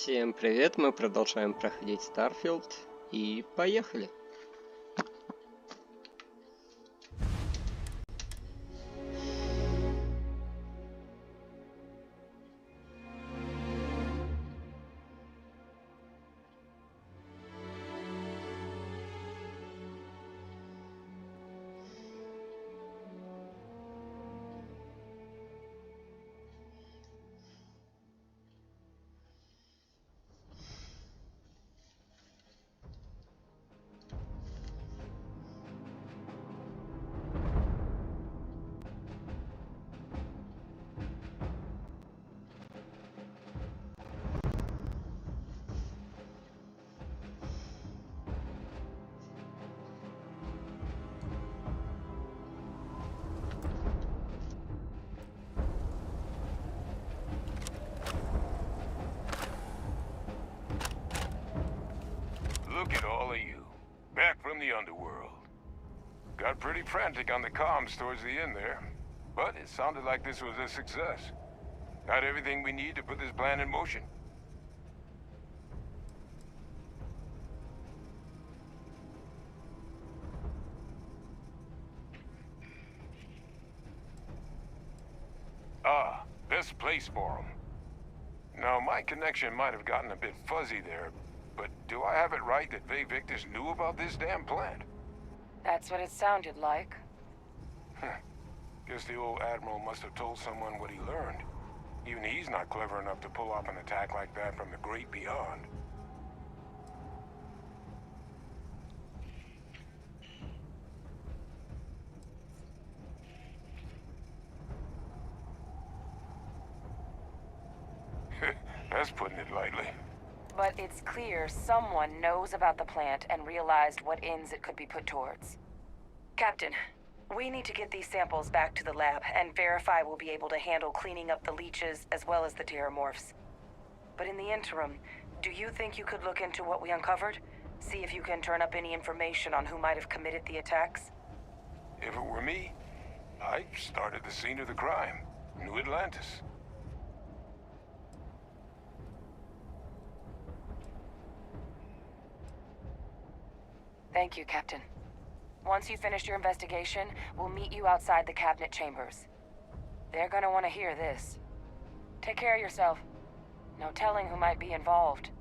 Всем привет, мы продолжаем проходить Starfield и поехали. Look at all of you, back from the underworld. Got pretty frantic on the comms towards the end there, but it sounded like this was a success. Got everything we need to put this plan in motion. Ah, this place for 'em. Now, my connection might have gotten a bit fuzzy there, but do I have it right that Vay Victus knew about this damn plant? That's what it sounded like. Guess the old Admiral must have told someone what he learned. Even he's not clever enough to pull off an attack like that from the great beyond. That's putting it lightly. But it's clear someone knows about the plant and realized what ends it could be put towards. Captain, we need to get these samples back to the lab and verify we'll be able to handle cleaning up the leeches as well as the terramorphs. But in the interim, do you think you could look into what we uncovered? See if you can turn up any information on who might have committed the attacks? If it were me, I'd start at the scene of the crime, New Atlantis. Thank you, Captain. Once you finish your investigation, we'll meet you outside the cabinet chambers. They're gonna want to hear this. Take care of yourself. No telling who might be involved.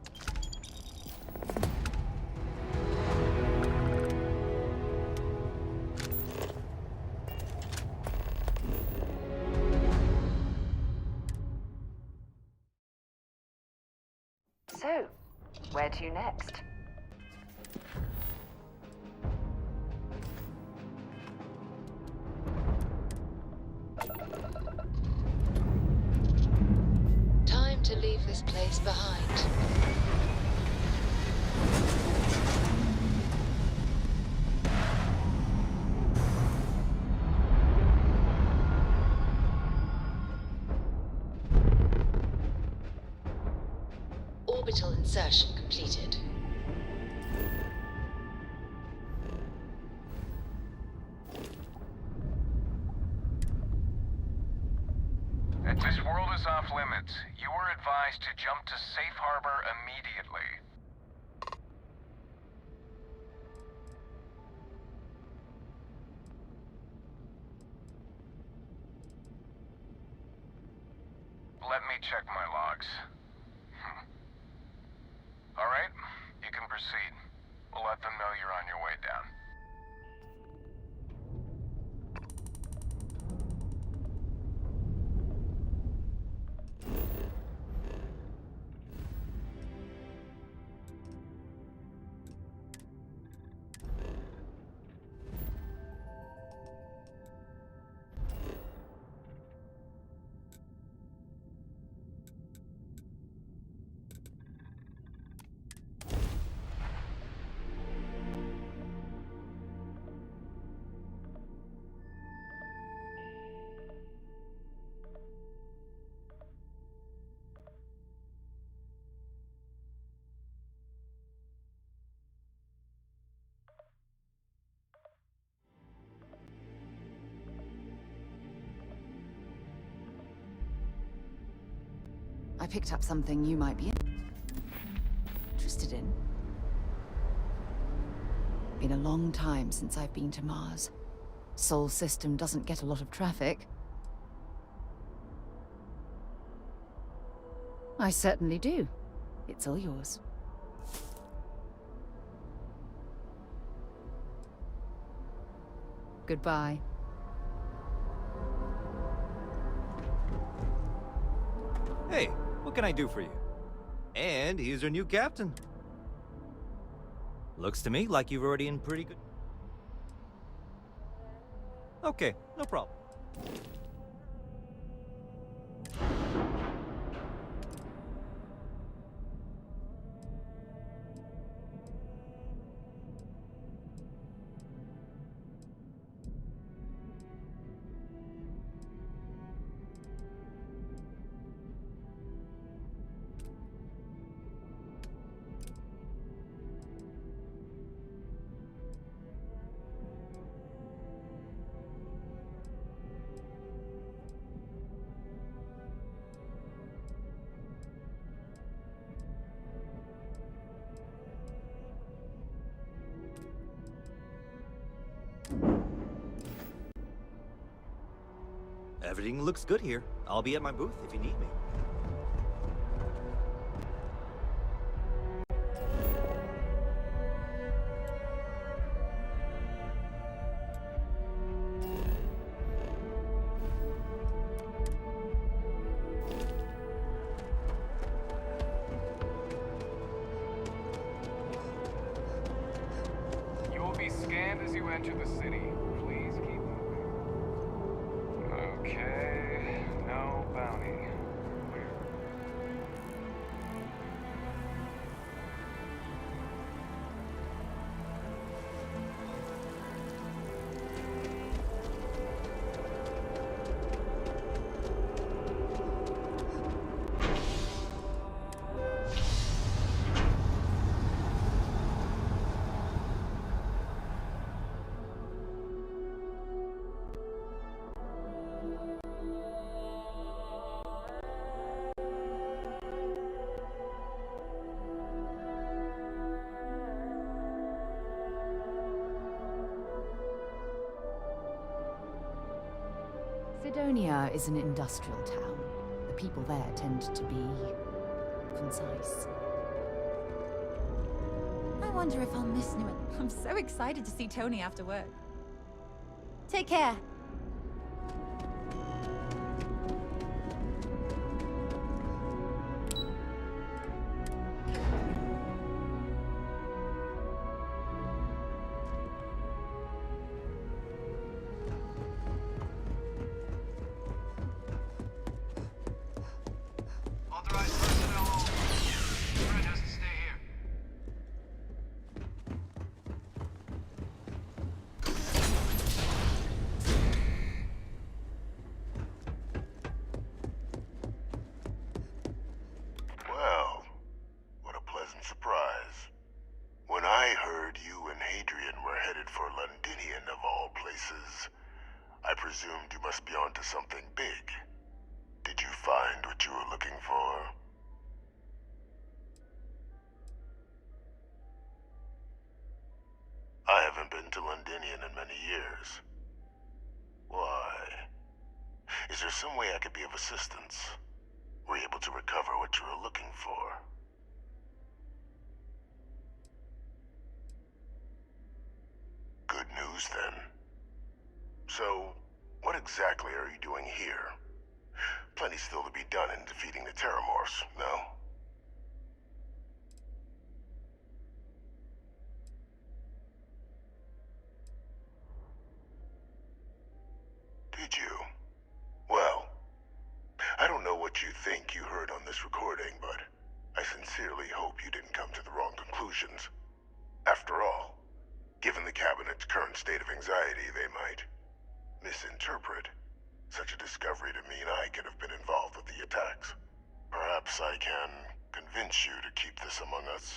So, where to next? Time to leave this place behind. Orbital insertion completed. This world is off limits. You were advised to jump to safe harbor immediately. Let me check my logs. All right, you can proceed. We'll let them know you're on your way down. I picked up something you might be in. Been a long time since I've been to Mars. Sol system doesn't get a lot of traffic. I certainly do. It's all yours. Goodbye. Hey, what can I do for you? And he's our new captain. Looks to me like you're already in pretty good... Okay, no problem. Everything looks good here. I'll be at my booth if you need me. You will be scanned as you enter the city. Please keep moving. Okay, no bounty. Sidonia is an industrial town. The people there tend to be concise. I wonder if I'll miss New. I'm so excited to see Tony after work. Take care. Authorized personnel only. Fred has to stay here. Well, what a pleasant surprise. When I heard you and Hadrian were headed for Londinian of all places, I presumed you must be onto something big. Did you find what you were looking for? I haven't been to Londinian in many years. Why? Is there some way I could be of assistance? Were you able to recover what you were looking for? Good news, then. So, what exactly are you doing here? Plenty still to be done in defeating the Terramorphs, no? Did you? Well, I don't know what you think you heard on this recording, but I sincerely hope you didn't come to the wrong conclusions. After all, given the Cabinet's current state of anxiety, they might misinterpret such a discovery to mean I could have been involved with the attacks. Perhaps I can convince you to keep this among us.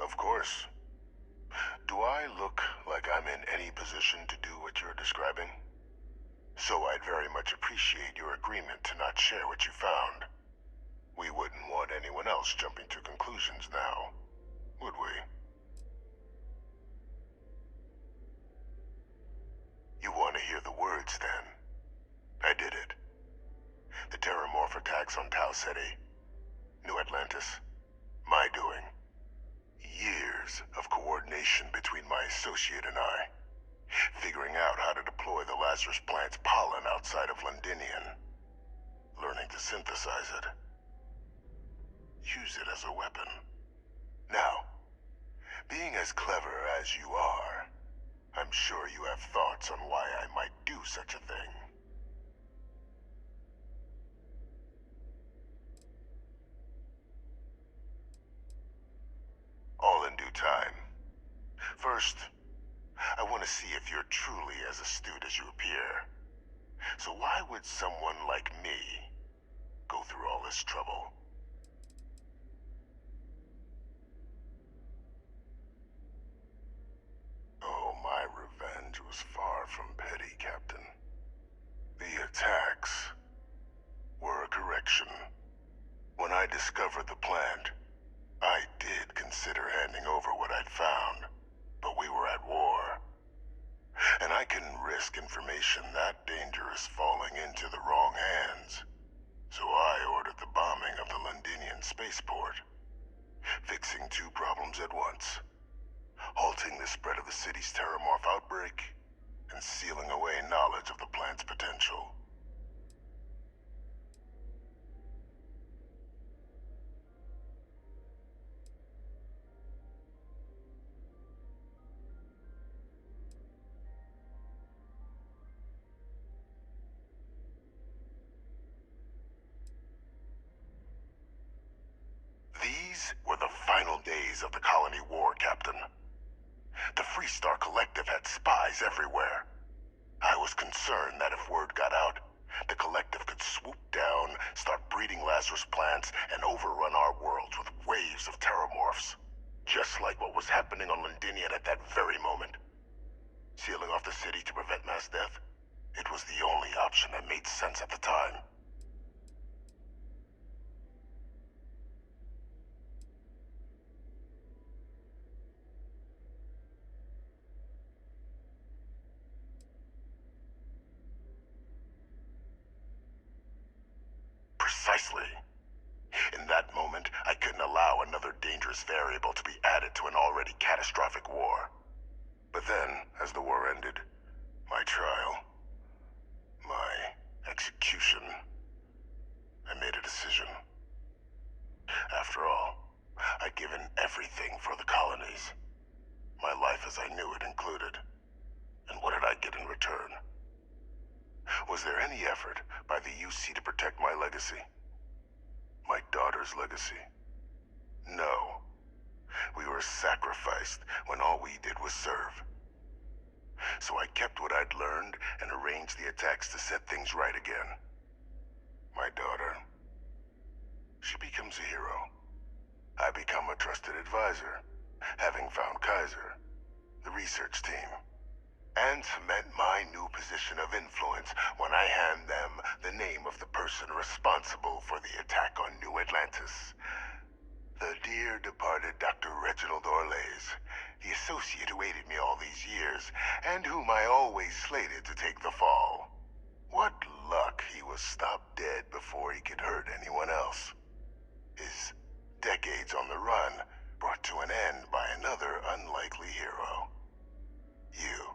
Of course. Do I look like I'm in any position to do what you're describing? So I'd very much appreciate your agreement to not share what you found. We wouldn't want anyone else jumping to conclusions now, would we? You want to hear the words, then? I did it. The Terramorph attacks on Tau Ceti, New Atlantis, my doing. Years of coordination between my associate and I, figuring out how to deploy the Lazarus plant's pollen outside of Londinian, learning to synthesize it, use it as a weapon. Now, being as clever as you are, I'm sure you have thoughts on why I might do such a thing. All in due time. First, I want to see if you're truly as astute as you appear. So why would someone like me go through all this trouble? Oh, my revenge was far from petty, Captain. The attacks were a correction. When I discovered the plant, I did consider handing over what I'd found, but we were at war. And I couldn't risk information that dangerous falling into the wrong hands. So I ordered the bombing of the Londinian spaceport, fixing two problems at once. Halting the spread of the city's Terramorph outbreak, and sealing away knowledge of the plant's potential. These were the final days of the colony war, Captain. The Freestar Collective had spies everywhere. I was concerned that if word got out, the Collective could swoop down, start breeding Lazarus plants, and overrun our worlds with waves of Terramorphs. Just like what was happening on Londinian at that very moment. Sealing off the city to prevent mass death? It was the only option that made sense at the time. Precisely. In that moment, I couldn't allow another dangerous variable to be added to an already catastrophic war. But then, as the war ended, my trial, my execution, I made a decision. After all, I'd given everything for the colonies. My life as I knew it included. And what did I get in return? Was there any effort by the UC to protect my legacy? My daughter's legacy? No. We were sacrificed when all we did was serve. So I kept what I'd learned and arranged the attacks to set things right again. My daughter, she becomes a hero. I become a trusted advisor, having found Kaiser, the research team, and cement my new position of influence when I hand them the name of the person responsible for the attack on New Atlantis. The dear departed Dr. Reginald Orlays, the associate who aided me all these years, and whom I always slated to take the fall. What luck he was stopped dead before he could hurt anyone else. His decades on the run brought to an end by another unlikely hero. You.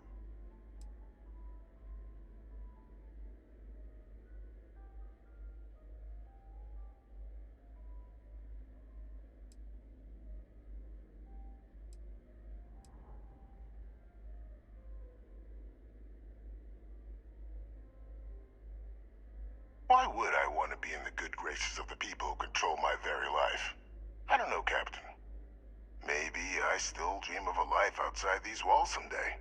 Why would I want to be in the good graces of the people who control my very life? I don't know, Captain. Maybe I still dream of a life outside these walls someday.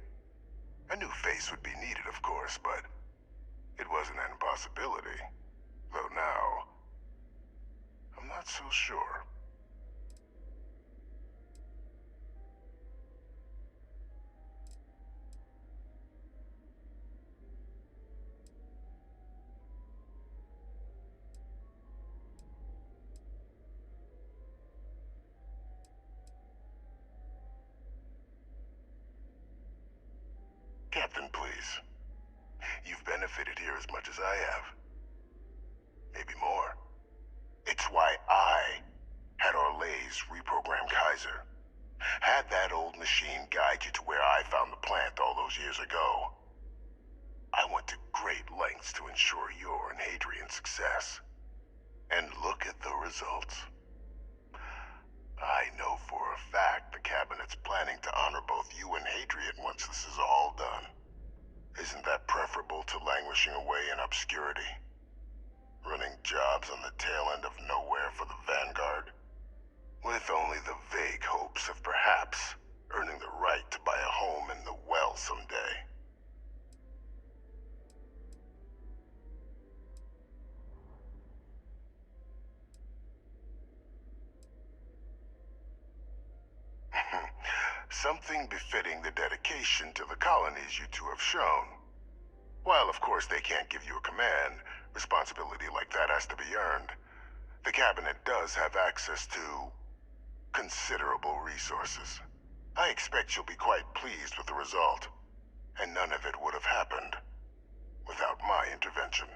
A new face would be needed, of course, but it wasn't an impossibility. Though now, I'm not so sure. ago. I went to great lengths to ensure your and Hadrian's success. And look at the results. I know for a fact the Cabinet's planning to honor both you and Hadrian once this is all done. Isn't that preferable to languishing away in obscurity? Running jobs on the tail end of nowhere for the Vanguard? With only the vague hopes of perhaps earning the right to buy a home in the well someday. Something befitting the dedication to the colonies you two have shown. While of course they can't give you a command, responsibility like that has to be earned. The Cabinet does have access to considerable resources. I expect you'll be quite pleased with the result, and none of it would have happened without my intervention.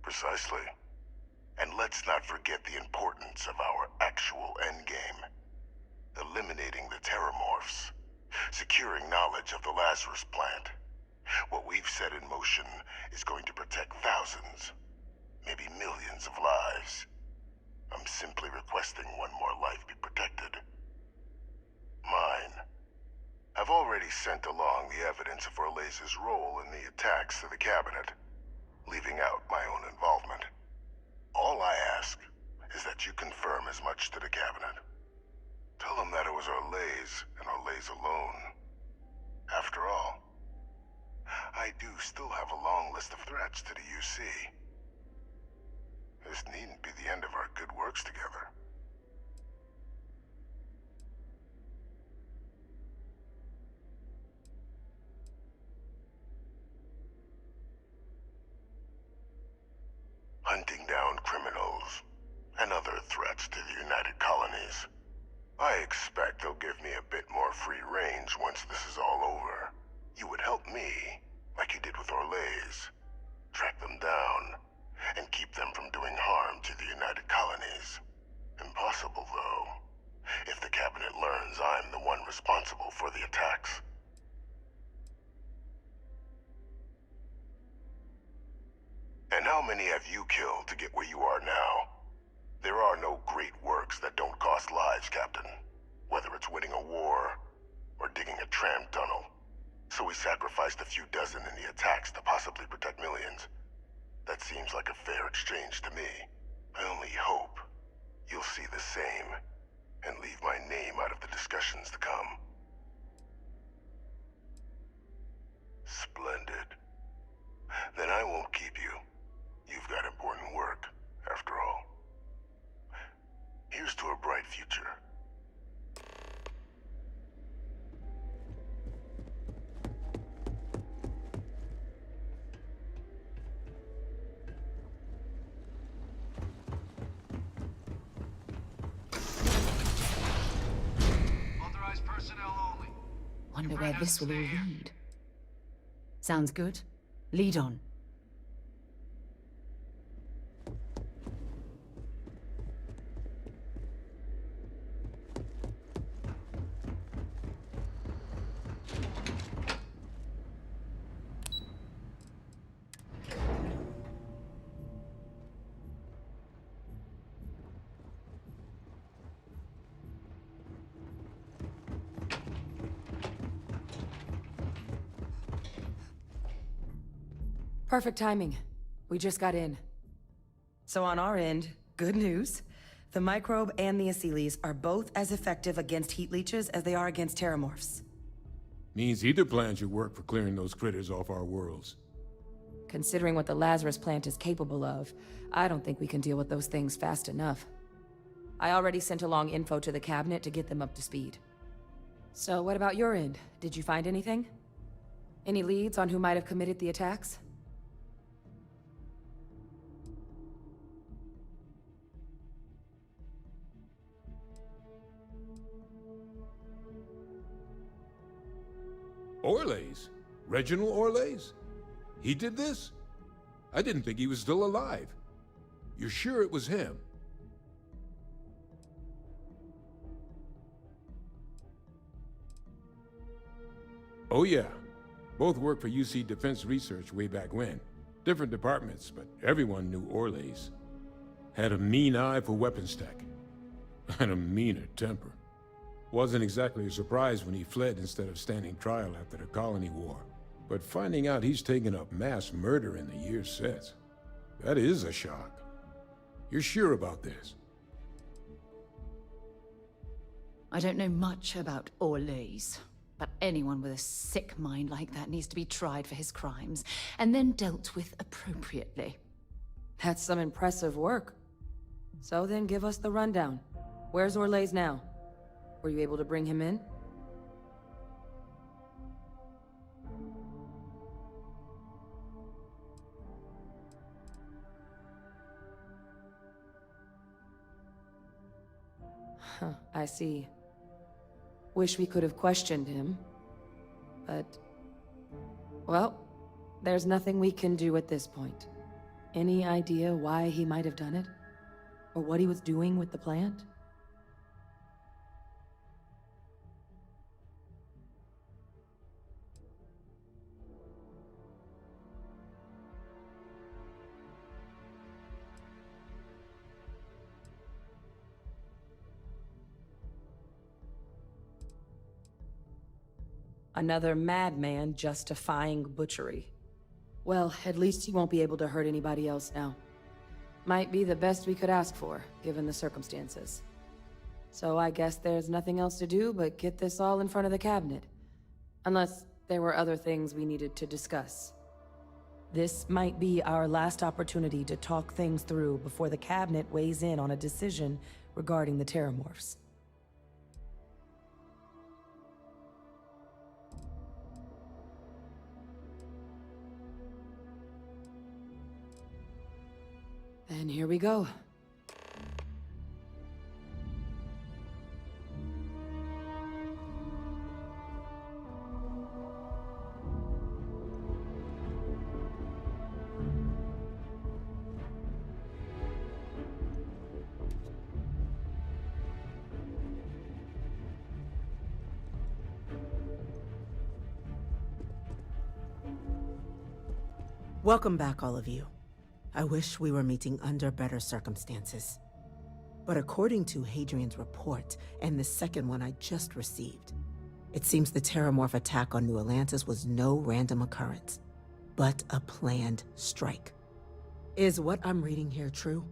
Precisely. And let's not forget the importance of our actual endgame. Eliminating the Terramorphs. Securing knowledge of the Lazarus plant. What we've set in motion is going to protect thousands, maybe millions of lives. I'm simply requesting one more life be protected. Mine. I've already sent along the evidence of Orleza's role in the attacks to the Cabinet, leaving out my own involvement. All I ask is that you confirm as much to the Cabinet. Tell them that it was Orlez and Orlez alone. After all, I do still have a long list of threats to the UC. This needn't be the end of our good works together. Hunting down criminals and other threats to the United Colonies. I expect they'll give me a bit more free range once this is all over. You would help me, like you did with Orlez. Track them down, and keep them from doing harm to the United Colonies. Impossible, though, if the Cabinet learns I'm the one responsible for the attacks. And how many have you killed to get where you are now? There are no great works that don't cost lives, Captain. Whether it's winning a war, or digging a tram tunnel. So we sacrificed a few dozen in the attacks to possibly protect millions. That seems like a fair exchange to me. I only hope you'll see the same, and leave my name out of the discussions to come. Splendid. Then I won't keep you. You've got important work, after all. Here's to a bright future. Authorized personnel only. Wonder where this will all lead. Sounds good. Lead on. Perfect timing. We just got in. So on our end, good news. The microbe and the Asylees are both as effective against heat leeches as they are against terramorphs. Means either plan should work for clearing those critters off our worlds. Considering what the Lazarus plant is capable of, I don't think we can deal with those things fast enough. I already sent along info to the Cabinet to get them up to speed. So what about your end? Did you find anything? Any leads on who might have committed the attacks? Orlez? Reginald Orlez? He did this? I didn't think he was still alive. You're sure it was him? Oh yeah. Both worked for UC Defense Research way back when. Different departments, but everyone knew Orlays. Had a mean eye for weapons tech. And a meaner temper. Wasn't exactly a surprise when he fled instead of standing trial after the Colony War. But finding out he's taken up mass murder in the years since, that is a shock. You're sure about this? I don't know much about Orlays, but anyone with a sick mind like that needs to be tried for his crimes, and then dealt with appropriately. That's some impressive work. So then give us the rundown. Where's Orlays now? Were you able to bring him in? Huh, I see. Wish we could have questioned him. But... well, there's nothing we can do at this point. Any idea why he might have done it? Or what he was doing with the plant? Another madman justifying butchery. Well, at least he won't be able to hurt anybody else now. Might be the best we could ask for, given the circumstances. So I guess there's nothing else to do but get this all in front of the cabinet. Unless there were other things we needed to discuss. This might be our last opportunity to talk things through before the cabinet weighs in on a decision regarding the Terramorphs. And here we go. Welcome back, all of you. I wish we were meeting under better circumstances. But according to Hadrian's report, and the second one I just received, it seems the Terramorph attack on New Atlantis was no random occurrence, but a planned strike. Is what I'm reading here true?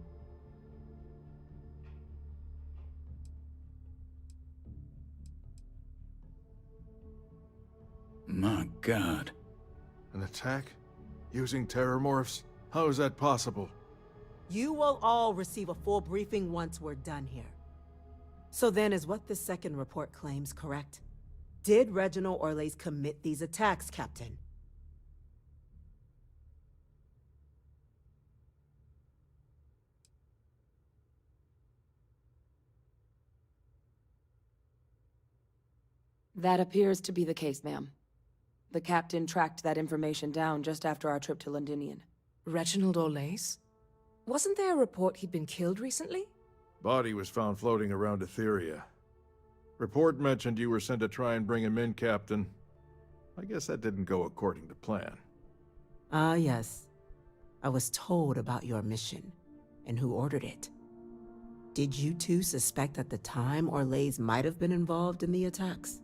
My God. An attack? Using Terramorphs? How is that possible? You will all receive a full briefing once we're done here. So then, is what the second report claims correct? Did Reginald Orlays commit these attacks, Captain? That appears to be the case, ma'am. The captain tracked that information down just after our trip to Londinian. Reginald Orlays? Wasn't there a report he'd been killed recently? Body was found floating around Etheria. Report mentioned you were sent to try and bring him in, Captain. I guess that didn't go according to plan. Ah, yes. I was told about your mission, and who ordered it. Did you two suspect at the time Orlays might have been involved in the attacks?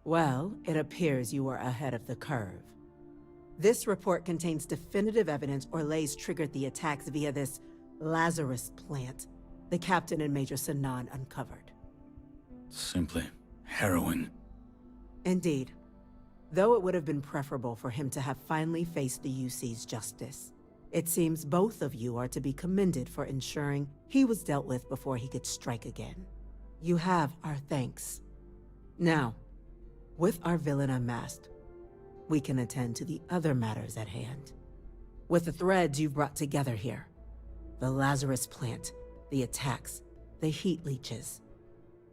Well, it appears you were ahead of the curve. This report contains definitive evidence Orlays triggered the attacks via this Lazarus plant the Captain and Major Sinan uncovered. Simply harrowing. Indeed. Though it would have been preferable for him to have finally faced the UC's justice, it seems both of you are to be commended for ensuring he was dealt with before he could strike again. You have our thanks. Now, with our villain unmasked, we can attend to the other matters at hand. With the threads you've brought together here, the Lazarus plant, the attacks, the heat leeches,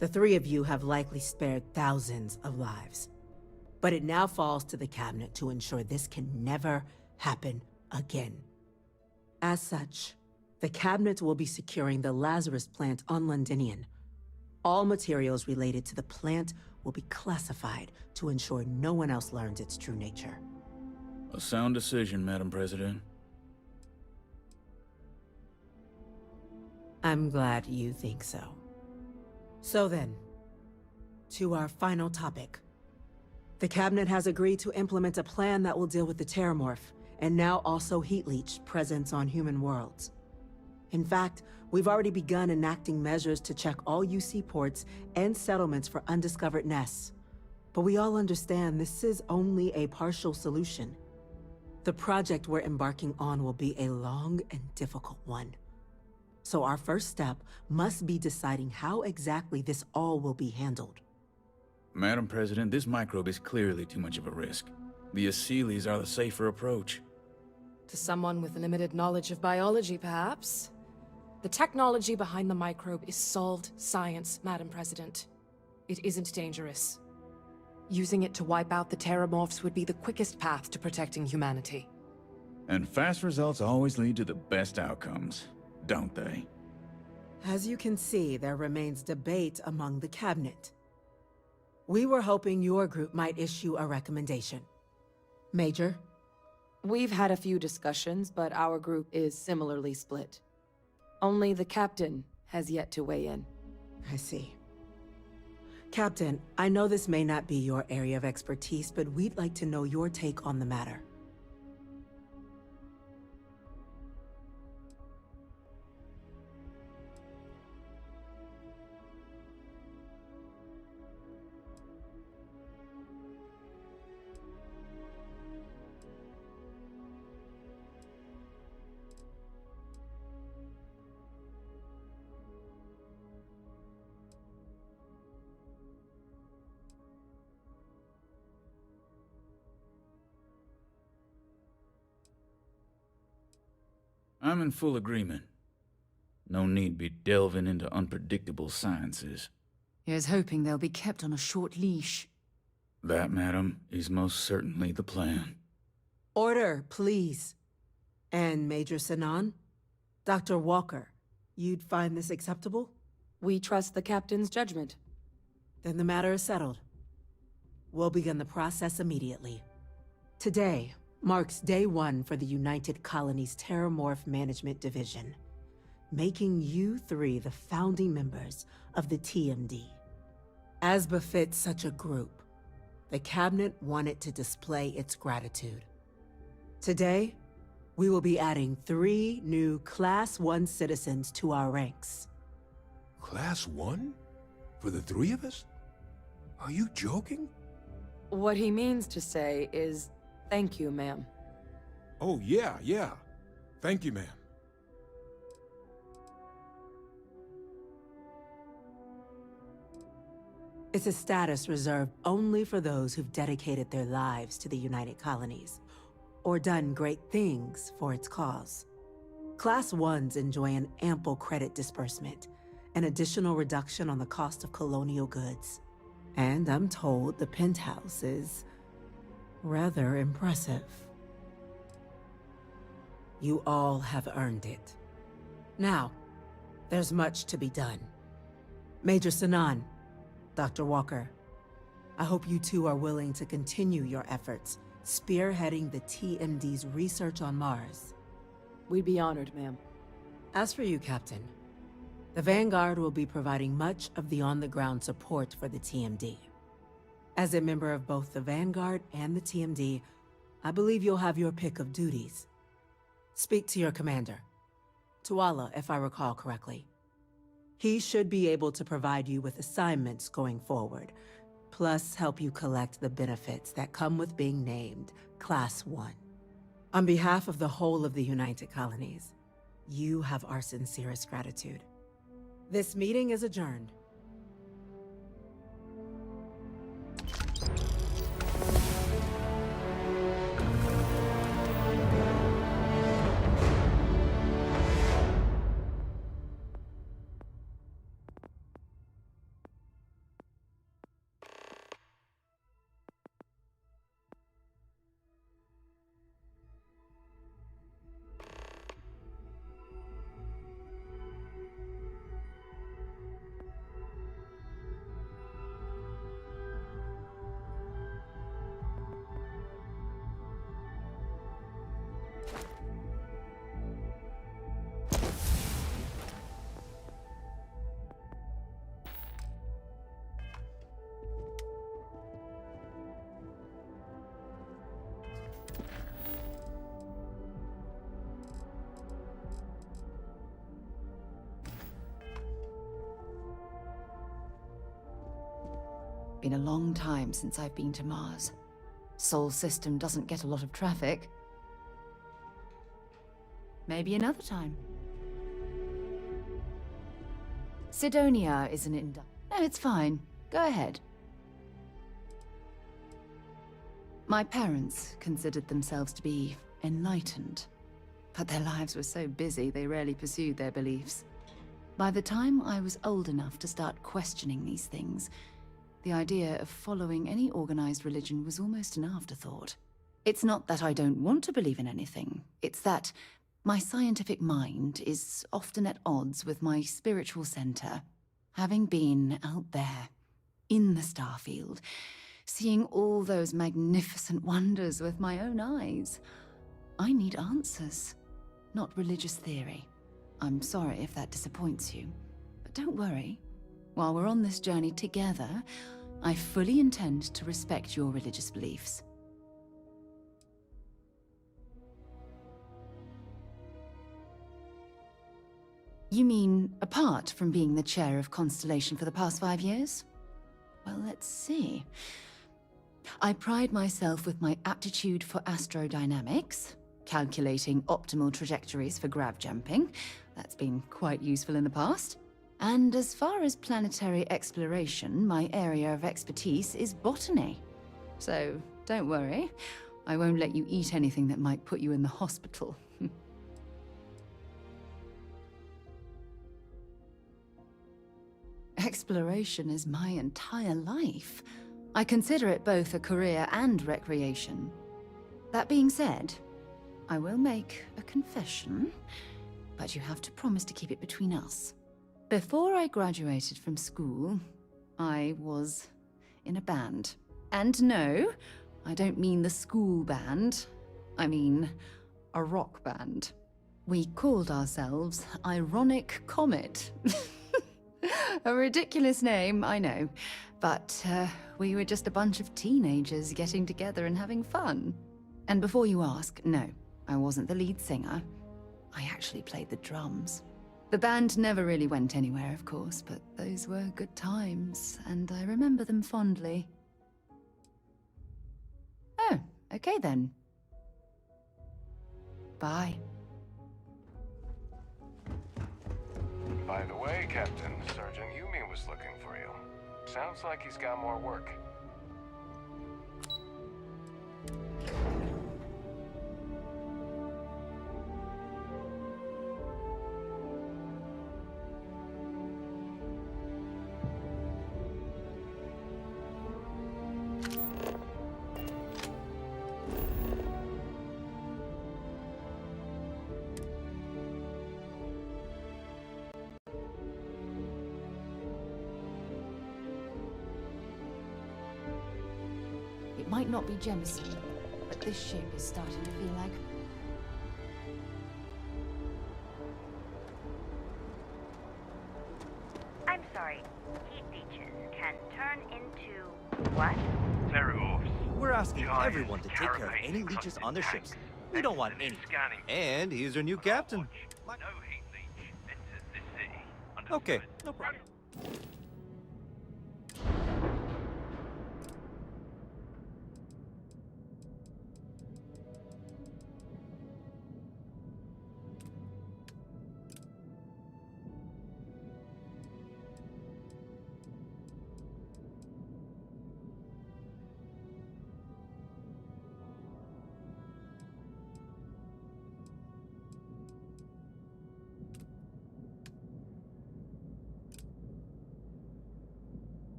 the three of you have likely spared thousands of lives. But it now falls to the cabinet to ensure this can never happen again. As such, the Cabinet will be securing the Lazarus plant on Londinian. All materials related to the plant will be classified to ensure no one else learns its true nature. A sound decision, Madam President. I'm glad you think so. So then, to our final topic. The Cabinet has agreed to implement a plan that will deal with the Terramorph, and now also Heat Leech presence on human worlds. In fact, we've already begun enacting measures to check all UC ports and settlements for undiscovered nests. But we all understand this is only a partial solution. The project we're embarking on will be a long and difficult one. So our first step must be deciding how exactly this all will be handled. Madam President, this microbe is clearly too much of a risk. The Aseles are the safer approach. To someone with limited knowledge of biology, perhaps? The technology behind the microbe is solved science, Madam President. It isn't dangerous. Using it to wipe out the Terramorphs would be the quickest path to protecting humanity. And fast results always lead to the best outcomes, don't they? As you can see, there remains debate among the Cabinet. We were hoping your group might issue a recommendation. Major? We've had a few discussions, but our group is similarly split. Only the captain has yet to weigh in. I see. Captain, I know this may not be your area of expertise, but we'd like to know your take on the matter. I'm in full agreement. No need be delving into unpredictable sciences. Here's hoping they'll be kept on a short leash. That, madam, is most certainly the plan. Order, please. And Major Sinan? Dr. Walker, you'd find this acceptable? We trust the captain's judgment. Then the matter is settled. We'll begin the process immediately. Today marks day one for the United Colonies Terramorph Management Division, making you three the founding members of the TMD. As befits such a group, the Cabinet wanted to display its gratitude. Today, we will be adding 3 new Class 1 citizens to our ranks. Class 1? For the 3 of us? Are you joking? What he means to say is, thank you, ma'am. Oh, yeah. Thank you, ma'am. It's a status reserved only for those who've dedicated their lives to the United Colonies, or done great things for its cause. Class 1s enjoy an ample credit disbursement, an additional reduction on the cost of colonial goods. And I'm told the penthouse is rather impressive. You all have earned it. Now, there's much to be done. Major Sinan, Dr. Walker, I hope you two are willing to continue your efforts, spearheading the TMD's research on Mars. We'd be honored, ma'am. As for you, Captain, the Vanguard will be providing much of the on-the-ground support for the TMD. As a member of both the Vanguard and the TMD, I believe you'll have your pick of duties. Speak to your commander, Tuala, if I recall correctly. He should be able to provide you with assignments going forward, plus help you collect the benefits that come with being named Class 1. On behalf of the whole of the United Colonies, you have our sincerest gratitude. This meeting is adjourned. Been a long time since I've been to Mars. Sol system doesn't get a lot of traffic. Maybe another time. Sidonia is an No, it's fine. Go ahead. My parents considered themselves to be enlightened, but their lives were so busy they rarely pursued their beliefs. By the time I was old enough to start questioning these things, the idea of following any organized religion was almost an afterthought. It's not that I don't want to believe in anything, it's that my scientific mind is often at odds with my spiritual center. Having been out there, in the Starfield, seeing all those magnificent wonders with my own eyes, I need answers, not religious theory. I'm sorry if that disappoints you, but don't worry. While we're on this journey together, I fully intend to respect your religious beliefs. You mean, apart from being the chair of Constellation for the past 5 years? Well, let's see. I pride myself with my aptitude for astrodynamics, calculating optimal trajectories for grav jumping. That's been quite useful in the past. And as far as planetary exploration, my area of expertise is botany. So, don't worry. I won't let you eat anything that might put you in the hospital. Exploration is my entire life. I consider it both a career and recreation. That being said, I will make a confession, but you have to promise to keep it between us. Before I graduated from school, I was in a band. And no, I don't mean the school band. I mean a rock band. We called ourselves Ironic Comet. A ridiculous name, I know. But we were just a bunch of teenagers getting together and having fun. And before you ask, no, I wasn't the lead singer. I actually played the drums. The band never really went anywhere, of course, but those were good times, and I remember them fondly. Oh, okay then. Bye. By the way, Captain, Sergeant Yumi was looking for you. Sounds like he's got more work. It might not be Jemison, but this ship is starting to feel like... I'm sorry. Heat beaches can turn into... what? We're asking everyone to take care of any leeches on their ships. We don't want any. And he's our new captain. Okay, no problem.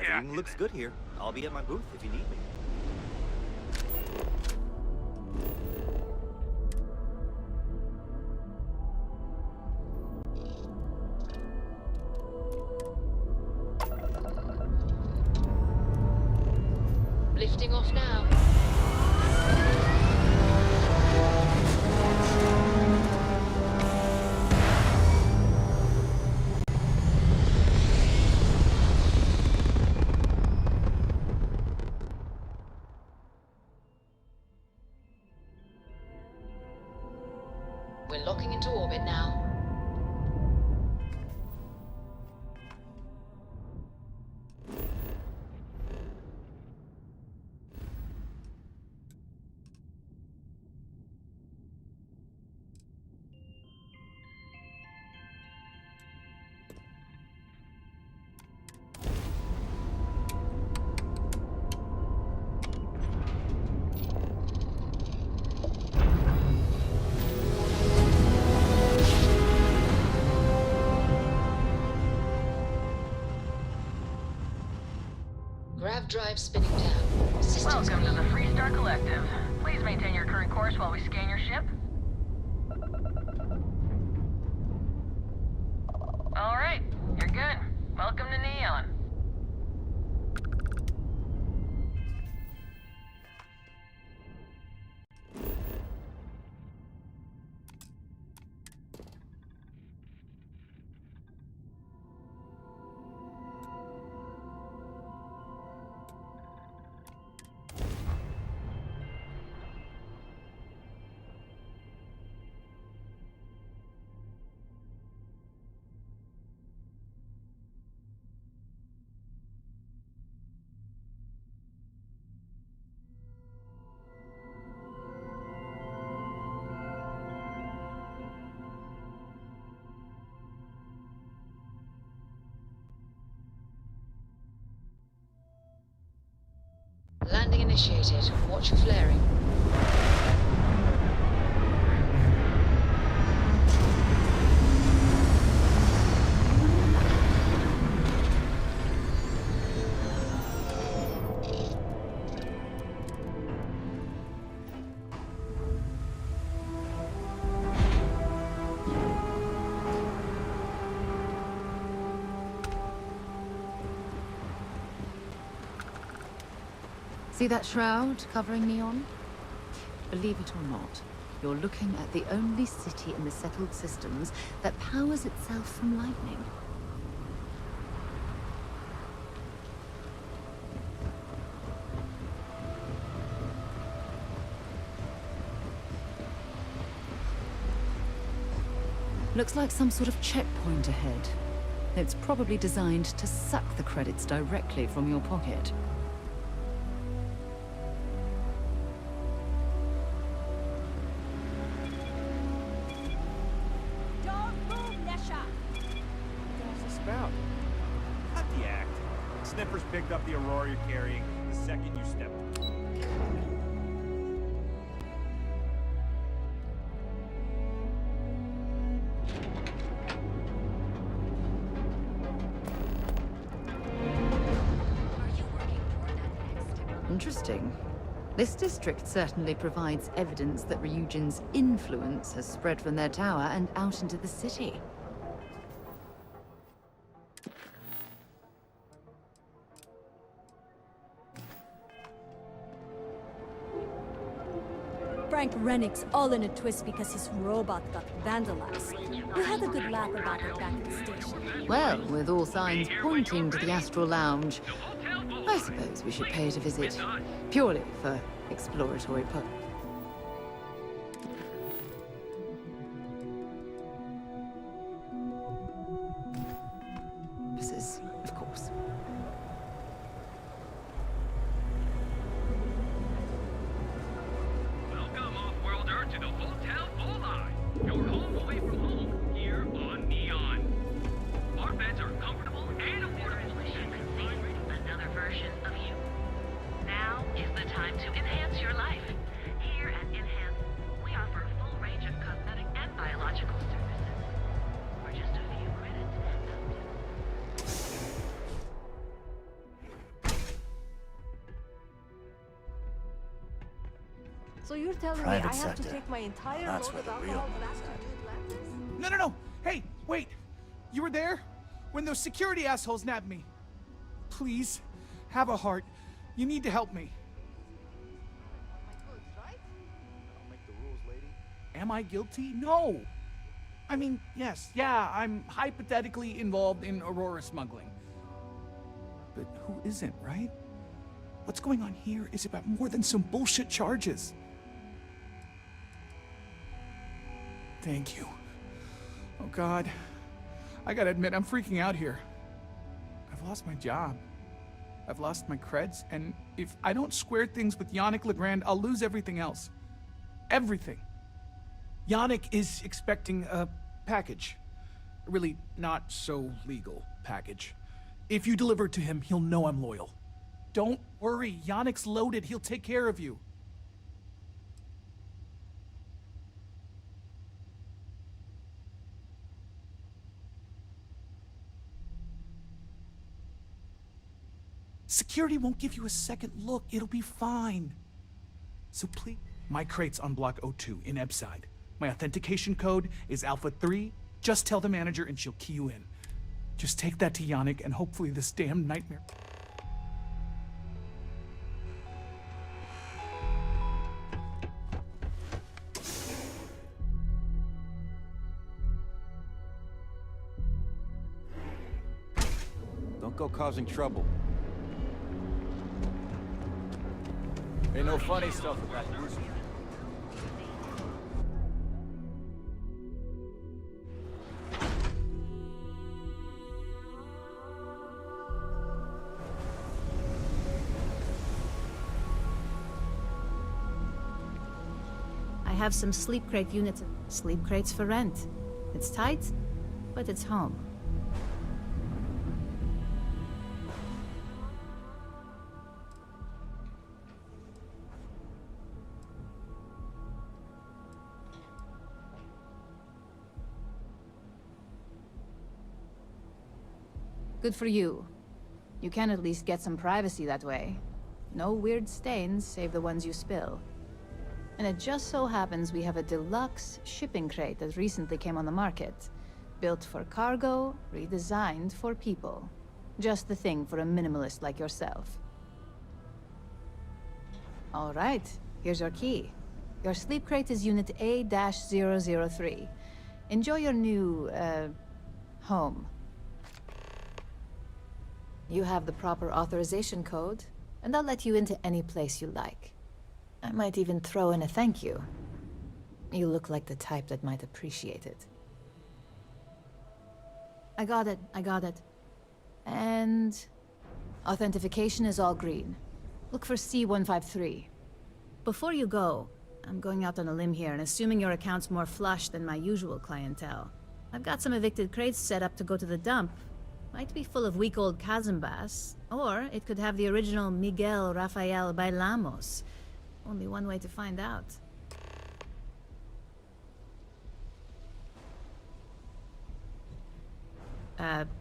Everything looks good here. I'll be at my booth if you need me. Lifting off now. Locking into orbit now. Grav drive spinning down. Systems Welcome to the Freestar Collective. Please maintain your current course while we scan your ship. All right, you're good. Welcome to Neon. Landing initiated. Watch for flaring. See that shroud covering Neon? Believe it or not, you're looking at the only city in the settled systems that powers itself from lightning. Looks like some sort of checkpoint ahead. It's probably designed to suck the credits directly from your pocket. Cut the act. Sniffers picked up the Aurora you're carrying the second you stepped. Interesting. This district certainly provides evidence that Ryujin's influence has spread from their tower and out into the city. Frank Rennick's all in a twist because his robot got vandalized. We had a good laugh about it back at the station. Well, with all signs pointing to the Astral Lounge, I suppose we should pay it a visit. Purely for exploratory purposes, of course. Welcome, off-worlder, to the Hotel Bullseye, your home away from home here on Neon. Our beds are comfortable and affordable. Another version of you. Now is the time to enhance your life. Here at Enhance, we offer a full range of cosmetic and biological services. For just a few credits. So you're telling Private me I have to sector. take my entire That's load where of the real alcohol money's back to New Atlantis? No. Hey, wait. You were there? When those security assholes nabbed me. Please, have a heart. You need to help me. Am I guilty? No. I mean, yes, yeah, I'm hypothetically involved in Aurora smuggling. But who isn't, right? What's going on here is about more than some bullshit charges. Thank you. Oh, God. I gotta admit, I'm freaking out here. I've lost my job. I've lost my creds, and if I don't square things with Yannick Legrand, I'll lose everything else. Everything. Yannick is expecting a package. A really not so legal package. If you deliver it to him, he'll know I'm loyal. Don't worry, Yannick's loaded. He'll take care of you. Security won't give you a second look. It'll be fine. So please... My crate's on Block 02 in Ebside. My authentication code is Alpha 3. Just tell the manager and she'll key you in. Just take that to Yannick and hopefully this damn nightmare... Don't go causing trouble. Ain't no funny stuff about this. I have some sleep crate units. Sleep crates for rent. It's tight, but it's home. Good for you. You can at least get some privacy that way. No weird stains, save the ones you spill. And it just so happens we have a deluxe shipping crate that recently came on the market. Built for cargo, redesigned for people. Just the thing for a minimalist like yourself. All right, here's your key. Your sleep crate is Unit A-003. Enjoy your new, home. You have the proper authorization code, and I'll let you into any place you like. I might even throw in a thank you. You look like the type that might appreciate it. I got it. And... authentication is all green. Look for C153. Before you go, I'm going out on a limb here and assuming your account's more flush than my usual clientele. I've got some evicted crates set up to go to the dump. Might be full of week-old Kazambas, or it could have the original Miguel Rafael Bailamos. Only one way to find out.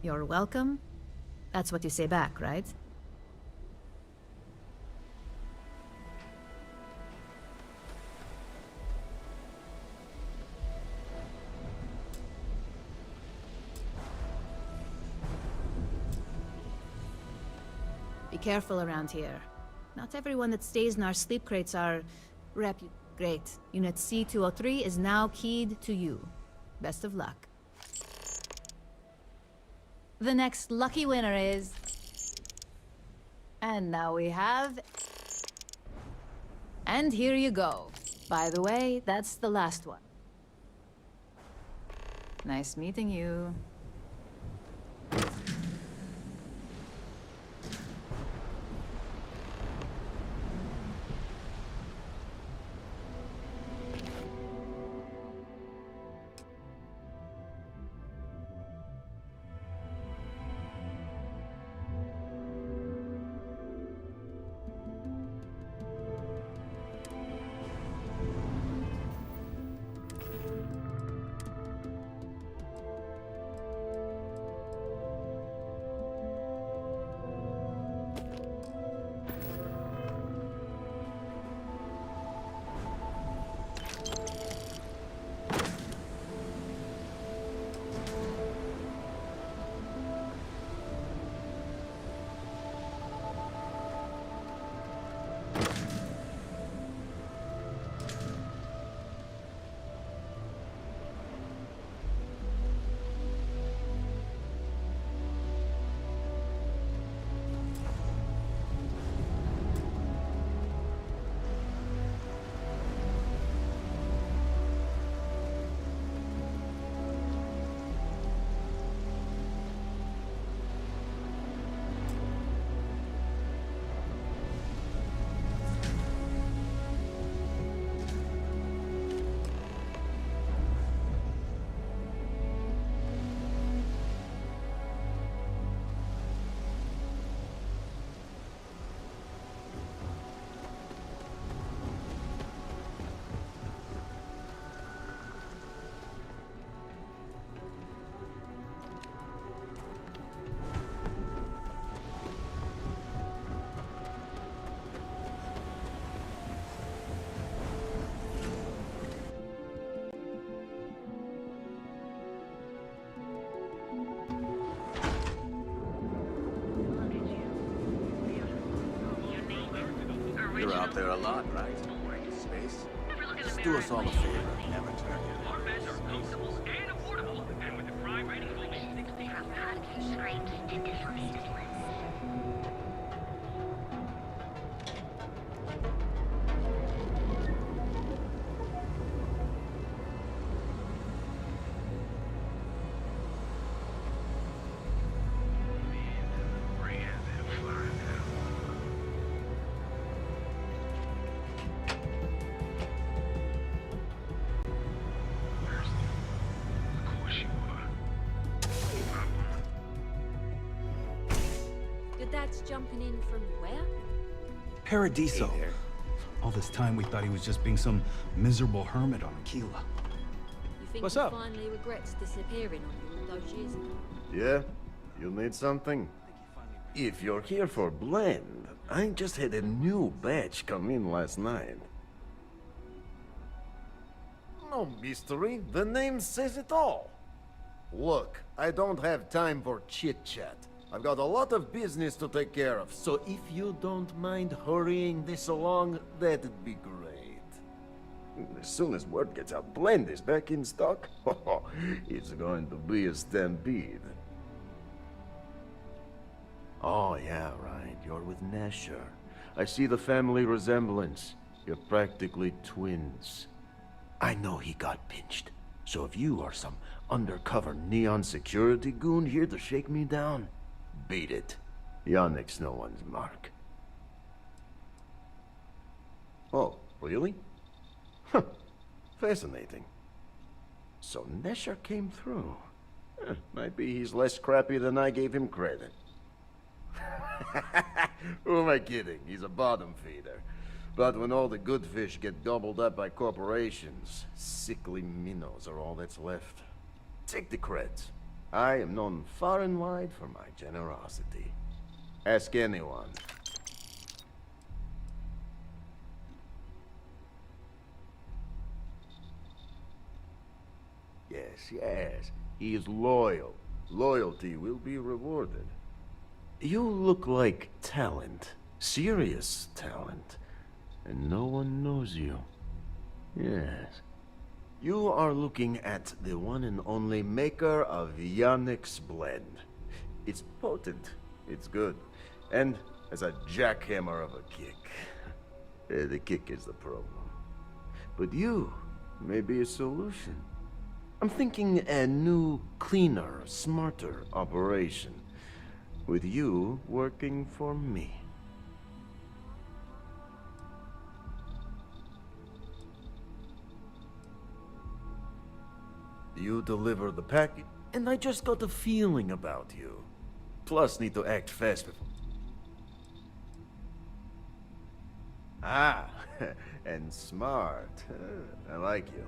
You're welcome? That's what you say back, right? Be careful around here. Not everyone that stays in our sleep crates are... Great. Unit C-203 is now keyed to you. Best of luck. The next lucky winner is... And now we have... And here you go. By the way, that's the last one. Nice meeting you. out there a lot, right? Space? Just do us all a favor, Avatar. Our beds are comfortable and affordable, and with the crime ratings only 60 from package scrapes to dislocated limbs. Your dad's jumping in from where? Paradiso. All this time we thought he was just being some miserable hermit on Aquila. You think What's he up? finally regrets disappearing on you all those years ago? Yeah? You need something? If you're here for blend, I just had a new batch come in last night. No mystery, the name says it all. Look, I don't have time for chit-chat. I've got a lot of business to take care of, so if you don't mind hurrying this along, that'd be great. As soon as word gets out Blend is back in stock, it's going to be a stampede. Oh yeah, right, you're with Nesher. I see the family resemblance. You're practically twins. I know he got pinched, so if you are some undercover neon security goon here to shake me down, beat it. Yannick's no one's mark. Oh, really? Huh. Fascinating. So Nesher came through. Might be he's less crappy than I gave him credit. Who am I kidding? He's a bottom feeder. But when all the good fish get gobbled up by corporations, sickly minnows are all that's left. Take the creds. I am known far and wide for my generosity. Ask anyone. Yes. He is loyal. Loyalty will be rewarded. You look like talent. Serious talent. And no one knows you. Yes. You are looking at the one and only maker of Yannick's blend. It's potent. It's good. And as a jackhammer of a kick. The kick is the problem. But you may be a solution. I'm thinking a new, cleaner, smarter operation. With you working for me. You deliver the package, and I just got a feeling about you. Plus, need to act fast before... Ah, and smart. I like you.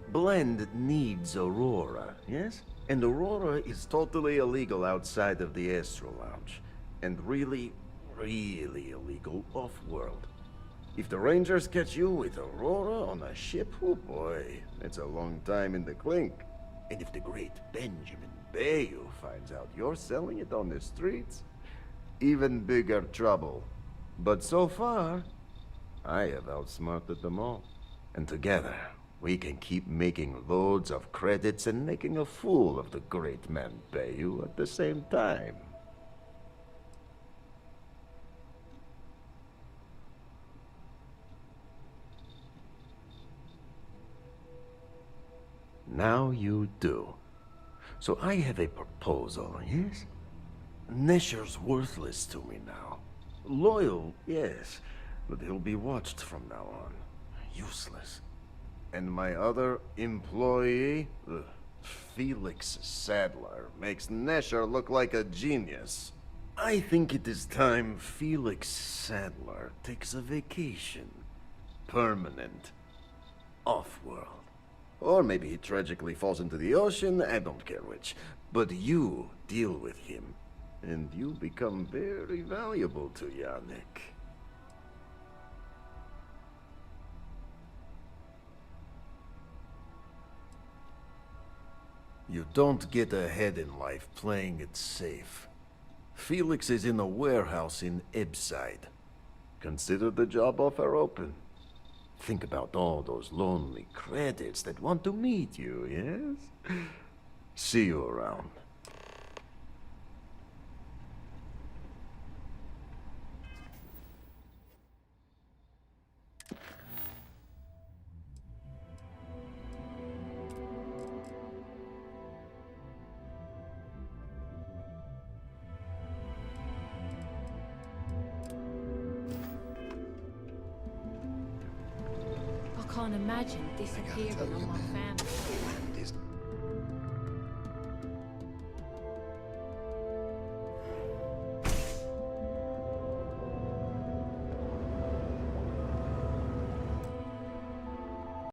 Blend needs Aurora, yes? And Aurora is totally illegal outside of the Astro Lounge. And really, really illegal off-world. If the Rangers catch you with Aurora on a ship, oh boy, it's a long time in the clink. And if the great Benjamin Bayou finds out you're selling it on the streets, even bigger trouble. But so far, I have outsmarted them all. And together, we can keep making loads of credits and making a fool of the great man Bayou at the same time. Now you do. So I have a proposal, yes? Nesher's worthless to me now. Loyal, yes, but he'll be watched from now on. Useless. And my other employee, Felix Sadler, makes Nesher look like a genius. I think it is time Felix Sadler takes a vacation. Permanent. Off-world. Or maybe he tragically falls into the ocean, I don't care which. But you deal with him, and you become very valuable to Yannick. You don't get ahead in life playing it safe. Felix is in a warehouse in Ebside. consider the job offer open. Think about all those lonely credits that want to meet you, yes? See you around. I can't imagine disappearing on my family.